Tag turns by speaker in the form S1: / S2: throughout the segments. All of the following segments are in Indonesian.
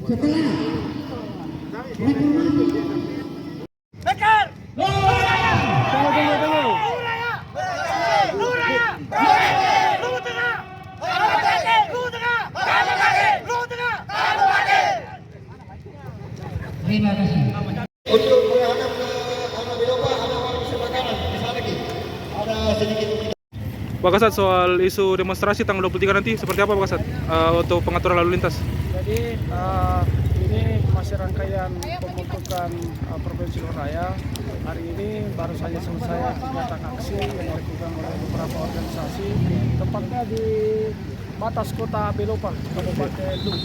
S1: Setelah reformasi
S2: Bekar! Nuraya!
S1: Tunggu.
S2: Nuraya! Nuraya! Luhut Tengah! Luhut Tengah! Luhut Tengah!
S1: Terima kasih.
S3: Untuk menghadap ke arah Belopa, ada orang bisa makanan, bisa lagi. Ada sedikit.
S4: Pak Kasat, soal isu demonstrasi tanggal 23 nanti seperti apa Pak Kasat untuk pengaturan lalu lintas?
S5: Jadi ini masih rangkaian pembentukan Provinsi Nuraya. Hari ini baru saja selesai kegiatan aksi yang dilakukan oleh beberapa organisasi, tepatnya di batas kota Belopa, Kabupaten Luwu.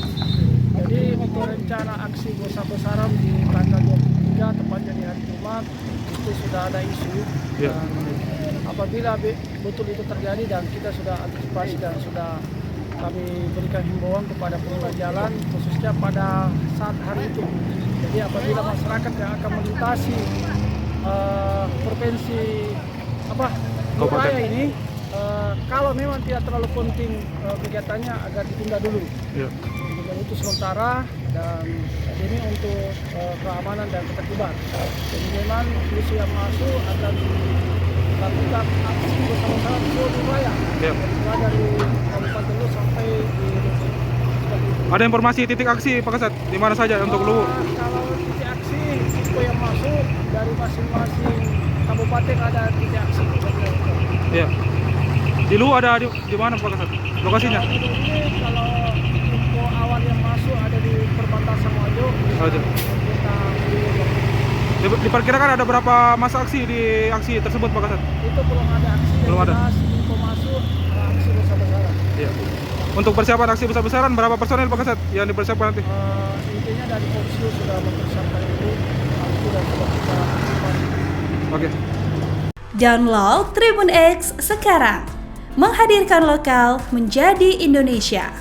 S5: Jadi untuk rencana aksi besar-besaran di tanggal 23, tepatnya di hari Jumat, itu sudah ada isu.
S4: Ya.
S5: Dan apabila betul itu terjadi dan kita sudah antisipasi dan sudah kami berikan himbauan kepada pengguna jalan khususnya pada saat hari itu. Jadi apabila masyarakat yang akan melintasi provinsi Nuraya ini, kalau memang tidak terlalu penting kegiatannya agar ditunda dulu.
S4: Ya.
S5: Dan itu sementara dan ini untuk keamanan dan ketertiban. Jadi memang isu yang masuk akan dilakukan aksi bersama-sama di seluruh Nuraya.
S4: Ya.
S5: Dari Kabupaten Luwu sampai di
S4: Ada informasi titik aksi Pak Kasat di mana saja untuk Luwu?
S5: Kalau titik aksi itu yang masuk dari masing-masing kabupaten ada titik aksi.
S4: Ya. Di Luwu ada di mana Pak Kasat? Lokasinya?
S5: Kalau ini kalau info awal yang masuk ada di perbatasan Wajo.
S4: Wajo.
S5: Kita
S4: Diperkirakan ada berapa masa aksi di aksi tersebut Pak Kasat?
S5: itu belum ada aksi.
S4: Belum ada.
S5: Info masuk aksi besar-besaran.
S4: Ya. Untuk persiapan aksi besar-besaran berapa personel Pak Kasat yang dipersiapkan nanti?
S5: Intinya dari Polisi sudah mempersiapkan itu. Sudah kita antisipasi.
S4: Oke.
S6: Download Tribun X sekarang, menghadirkan lokal menjadi Indonesia.